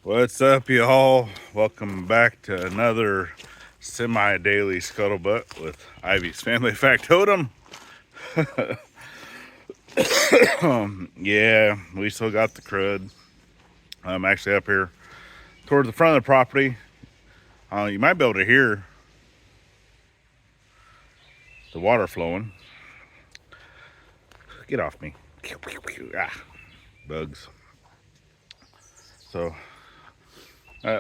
What's up, y'all? Welcome back to another semi-daily Scuttlebutt with Ivy's Family Factotum. Yeah, we still got the crud. I'm actually up here towards the front of the property. You might be able to hear the water flowing. Get off me. Ah, bugs. So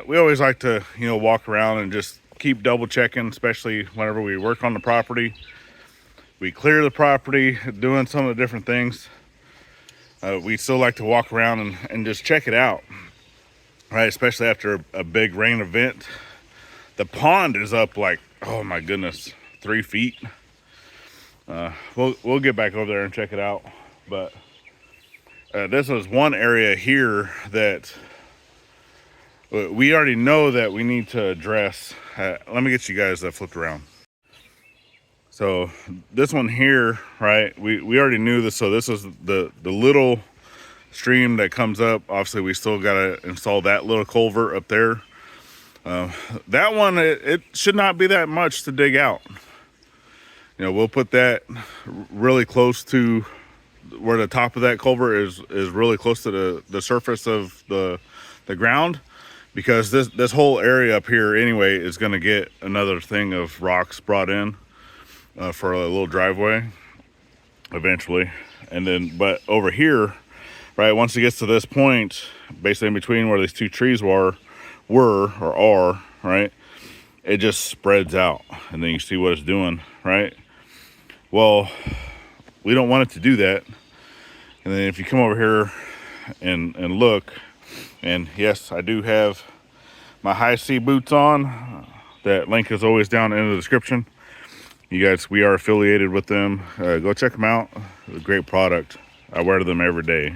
we always like to, walk around and just keep double checking, especially whenever we work on the property. We clear the property, doing some of the different things. We still like to walk around and just check it out, right? Especially after a big rain event. The pond is up like, oh my goodness, 3 feet. We'll get back over there and check it out. But this is one area here that we already know that we need to address. Let me get you guys flipped around. So this one here, right, we already knew this. So this is the little stream that comes up. Obviously we still got to install that little culvert up there. That one, it should not be that much to dig out. We'll put that really close to where the top of that culvert is really close to the surface of the ground, because this whole area up here anyway is going to get another thing of rocks brought in for a little driveway eventually. And then, but over here, right, once it gets to this point, basically in between where these two trees were or are, right, it just spreads out, and then you see what it's doing, right? Well, we don't want it to do that. And then if you come over here and look, and yes, I do have my high C boots on. That link is always down in the description. You guys, we are affiliated with them. Go check them out. A great product. I wear them every day.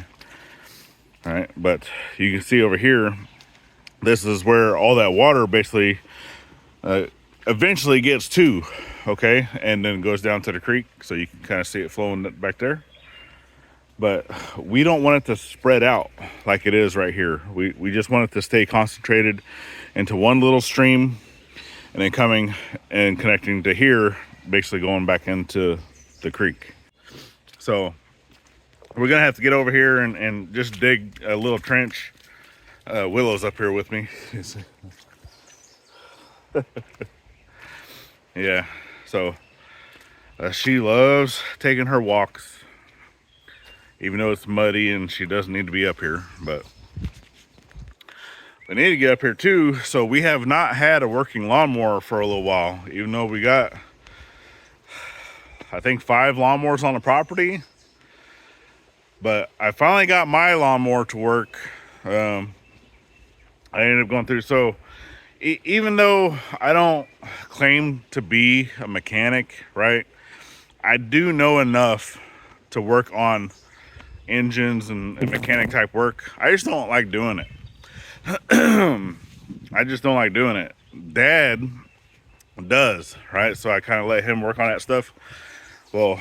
All right, but you can see over here, this is where all that water basically eventually gets to, okay, and then goes down to the creek, so you can kind of see it flowing back there. But we don't want it to spread out like it is right here. We just want it to stay concentrated into one little stream, and then coming and connecting to here, basically going back into the creek. So we're gonna have to get over here and just dig a little trench. Willow's up here with me. Yeah, so she loves taking her walks, even though it's muddy and she doesn't need to be up here. But we need to get up here too. So we have not had a working lawnmower for a little while, even though we got, I think, 5 lawnmowers on the property. But I finally got my lawnmower to work. I ended up going through, so even though I don't claim to be a mechanic, right, I do know enough to work on engines and mechanic type work. I just don't like doing it. I just don't like doing it. Dad does, right? So I kind of let him work on that stuff. Well,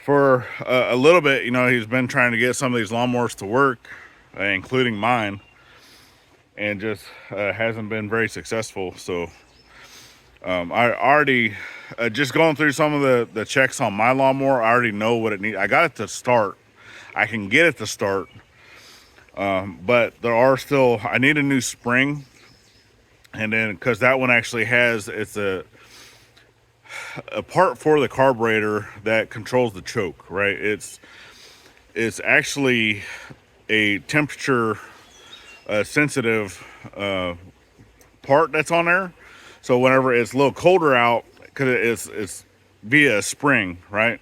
for a little bit, he's been trying to get some of these lawnmowers to work, including mine, and just hasn't been very successful. So I already, just going through some of the checks on my lawnmower, I already know what it needs. I got it to start. I can get it to start. But there are still, I need a new spring. And then, because that one actually has, it's a part for the carburetor that controls the choke, right? It's actually a temperature sensitive part that's on there. So whenever it's a little colder out, because it's via a spring, right?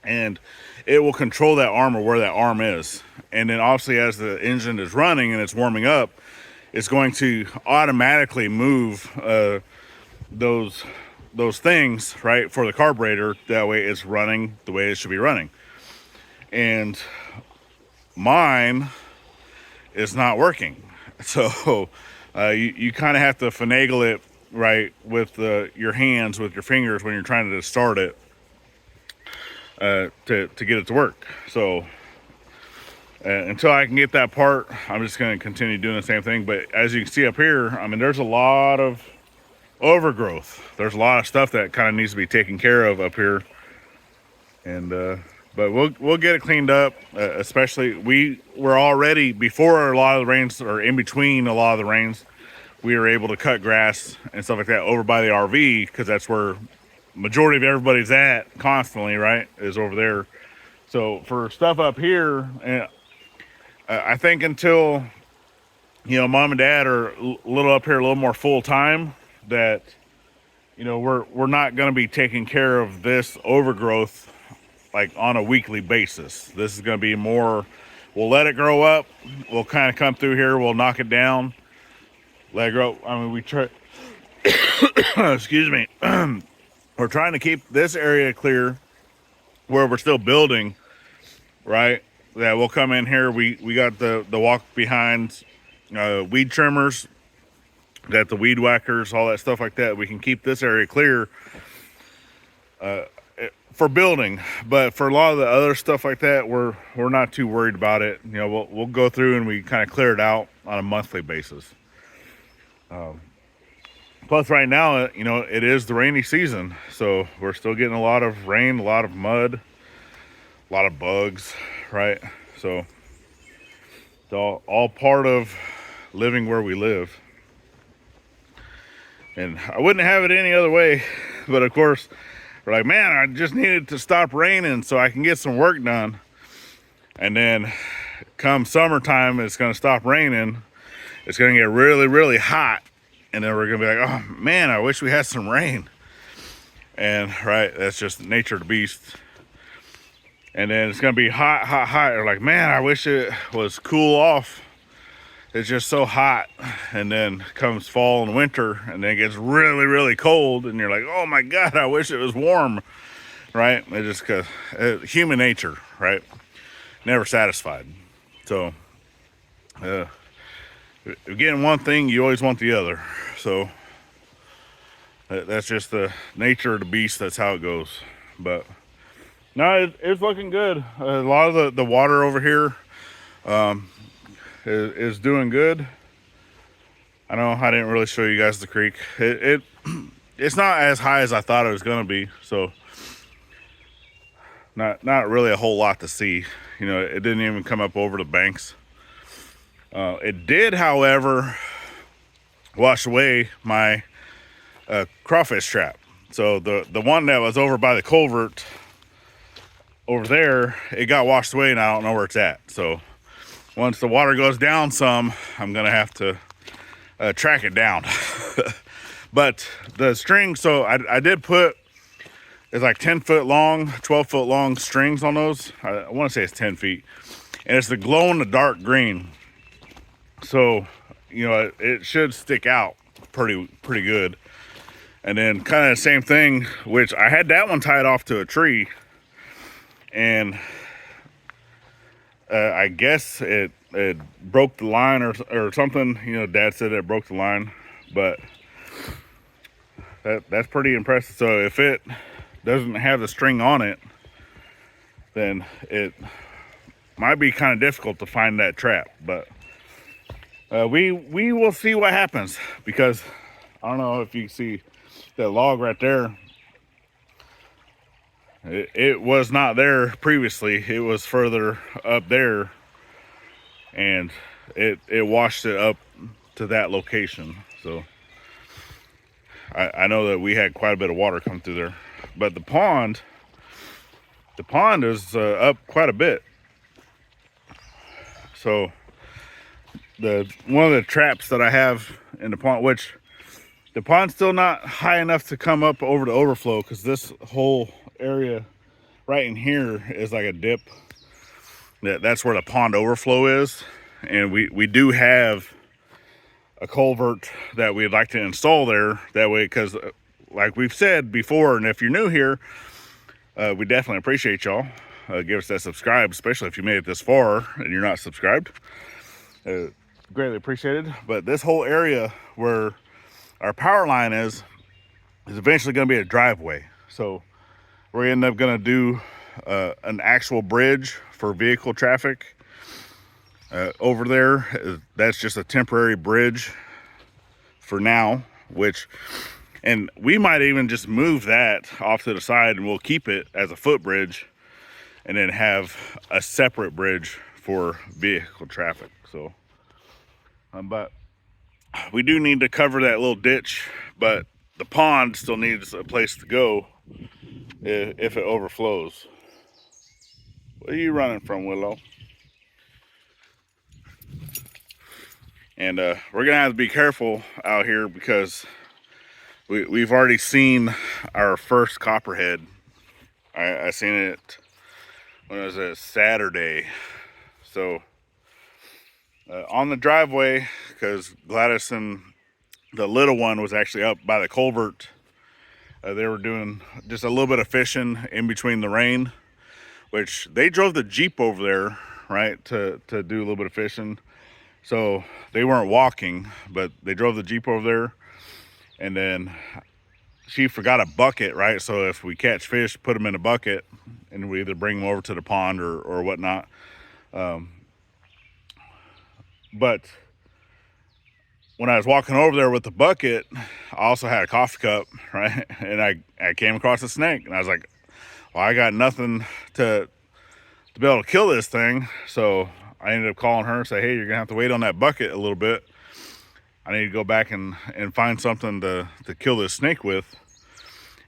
And it will control that arm or where that arm is. And then obviously as the engine is running and it's warming up, it's going to automatically move those things, right, for the carburetor. That way it's running the way it should be running. And mine is not working. So you kind of have to finagle it, right, with your hands, with your fingers when you're trying to start it to get it to work. So Until I can get that part, I'm just going to continue doing the same thing. But as you can see up here, I mean, there's a lot of overgrowth. There's a lot of stuff that kind of needs to be taken care of up here. And but we'll get it cleaned up. Especially we were already, before a lot of the rains, or in between a lot of the rains, we were able to cut grass and stuff like that over by the RV, because that's where majority of everybody's at constantly, right, is over there. So for stuff up here, and I think until, you know, mom and dad are a little up here a little more full time, that, you know, we're not going to be taking care of this overgrowth like on a weekly basis. This is going to be more, we'll let it grow up, we'll kind of come through here, we'll knock it down, let it grow. I mean, we try excuse me, we're trying to keep this area clear where we're still building, right? That we'll come in here, we got the walk behind weed trimmers, got the weed whackers, all that stuff like that. We can keep this area clear for building, but for a lot of the other stuff like that, we're not too worried about it. You know, we'll go through and we kind of clear it out on a monthly basis. Plus right now, you know, it is the rainy season, so we're still getting a lot of rain, a lot of mud, a lot of bugs, right? So it's all part of living where we live. And I wouldn't have it any other way, but of course, we're like, man, I just needed to stop raining so I can get some work done. And then come summertime, it's going to stop raining. It's going to get really, really hot. And then we're going to be like, oh man, I wish we had some rain. And right, that's just nature of the beast. And then it's going to be hot, hot, hot. We're like, man, I wish it was cool off. It's just so hot. And then comes fall and winter, and then it gets really, really cold, and you're like, oh my God, I wish it was warm, right? It just, human nature, right? Never satisfied. So getting one thing, you always want the other. So that's just the nature of the beast. That's how it goes. But no, it's looking good. A lot of the water over here is doing good. I know I didn't really show you guys the creek. It's not as high as I thought it was going to be, so not really a whole lot to see. You know, it didn't even come up over the banks. It did, however, wash away my crawfish trap. So the one that was over by the culvert over there, it got washed away, and I don't know where it's at. So once the water goes down some, I'm gonna have to track it down. But the string, so I did put, it's like 10 foot long, 12 foot long strings on those. I want to say it's 10 feet, and it's the glow in the dark green. So, you know, it should stick out pretty good. And then kind of the same thing, which I had that one tied off to a tree, and I guess it broke the line or something. You know, Dad said it broke the line, but that's pretty impressive. So if it doesn't have the string on it, then it might be kind of difficult to find that trap. But we will see what happens, because I don't know if you see that log right there. It was not there previously. It was further up there, and it washed it up to that location. So I know that we had quite a bit of water come through there. But the pond is up quite a bit. So one of the traps that I have in the pond, which the pond's still not high enough to come up over the overflow, because this whole area right in here is like a dip. That's where the pond overflow is. And we do have a culvert that we'd like to install there. That way, because like we've said before, and if you're new here, we definitely appreciate y'all. Give us that subscribe, especially if you made it this far and you're not subscribed. Greatly appreciated. But this whole area where our power line is eventually going to be a driveway. So we're end up going to do an actual bridge for vehicle traffic, Over there, that's just a temporary bridge for now, and we might even just move that off to the side and we'll keep it as a footbridge and then have a separate bridge for vehicle traffic. So, but we do need to cover that little ditch, but the pond still needs a place to go if it overflows. What are you running from, Willow? And we're gonna have to be careful out here because we've already seen our first copperhead. I seen it when it was a Saturday. So on the driveway, because Gladys and the little one was actually up by the culvert. They were doing just a little bit of fishing in between the rain, which they drove the Jeep over there, right, to do a little bit of fishing. So they weren't walking, but they drove the Jeep over there. And then she forgot a bucket, right? So if we catch fish, put them in a bucket and we either bring them over to the pond or whatnot. But when I was walking over there with the bucket, I also had a coffee cup, right? And I came across a snake and I was like, well, I got nothing to be able to kill this thing. So I ended up calling her and say, hey, you're gonna have to wait on that bucket a little bit. I need to go back and find something to kill this snake with.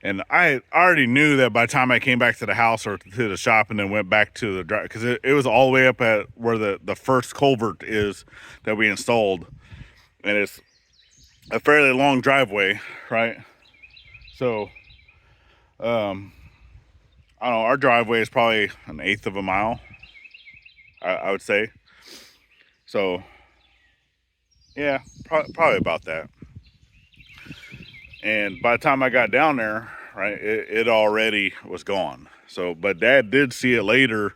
And I already knew that by the time I came back to the house or to the shop and then went back to the drive, because it was all the way up at where the first culvert is that we installed. And it's a fairly long driveway, right? So, I don't know, our driveway is probably 1/8 of a mile, I would say. So, yeah, probably about that. And by the time I got down there, right, it already was gone. So, but Dad did see it later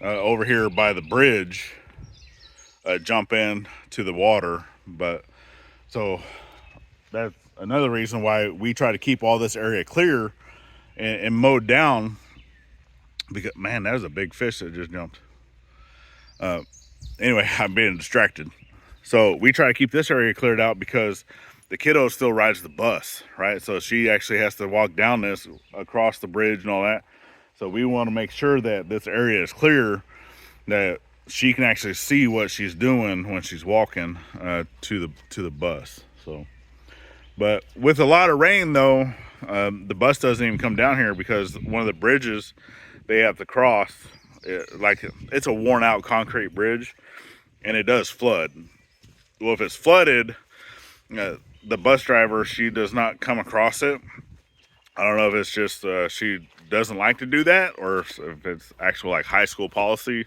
over here by the bridge, jump in to the water. But so that's another reason why we try to keep all this area clear and mowed down, because man, that was a big fish that just jumped. Anyway, I'm being distracted. So we try to keep this area cleared out because the kiddo still rides the bus, right? So she actually has to walk down this across the bridge and all that. So we want to make sure that this area is clear, that she can actually see what she's doing when she's walking to the bus. So, but with a lot of rain though, the bus doesn't even come down here because one of the bridges they have to cross, like it's a worn out concrete bridge, and it does flood. Well, if it's flooded, the bus driver, she does not come across it. I don't know if it's just she doesn't like to do that, or if it's actual like high school policy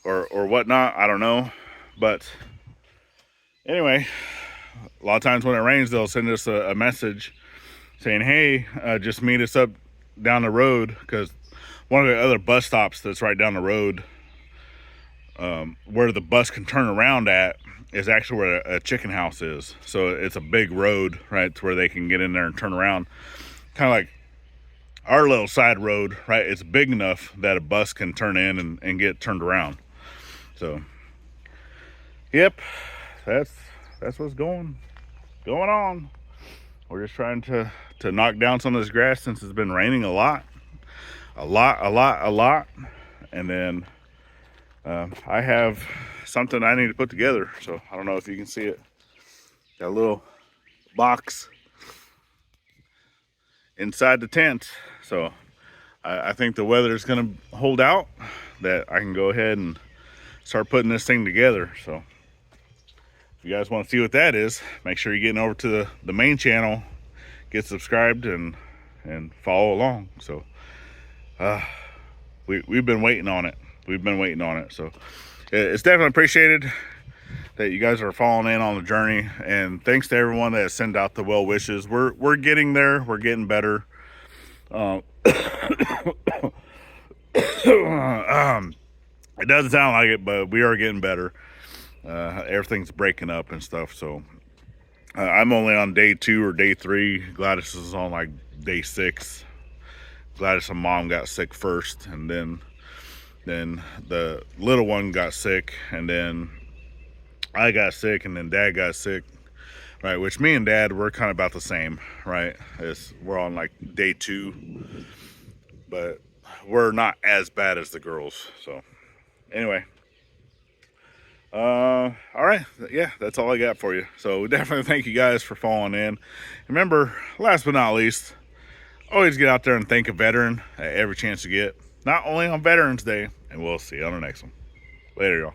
or whatnot. I don't know. But anyway, a lot of times when it rains, they'll send us a message saying, hey, just meet us up down the road, because one of the other bus stops that's right down the road, where the bus can turn around at, is actually where a chicken house is. So it's a big road, right, to where they can get in there and turn around. Kind of like our little side road, right? It's big enough that a bus can turn in and get turned around. So, yep, that's what's going on. We're just trying to knock down some of this grass since it's been raining a lot. And then I have something I need to put together. So I don't know if you can see it. Got a little box inside the tent. So I think the weather is going to hold out, that I can go ahead and start putting this thing together. So if you guys want to see what that is, make sure you're getting over to the main channel, get subscribed and follow along. So we've been waiting on it. So it's definitely appreciated that you guys are following in on the journey, and thanks to everyone that has sent out the well wishes. We're getting there. We're getting better. It doesn't sound like it, but we are getting better. Everything's breaking up and stuff. So I'm only on day 2 or day 3. Gladys is on like day 6. Gladys and Mom got sick first, and then Then the little one got sick, and then I got sick, and then Dad got sick, right? Which me and Dad, we're kind of about the same, right? We're on like day 2, but we're not as bad as the girls. So anyway, all right, yeah, that's all I got for you. So definitely thank you guys for following in. Remember, last but not least, always get out there and thank a veteran at every chance you get, not only on Veterans Day. And we'll see you on the next one. Later, y'all.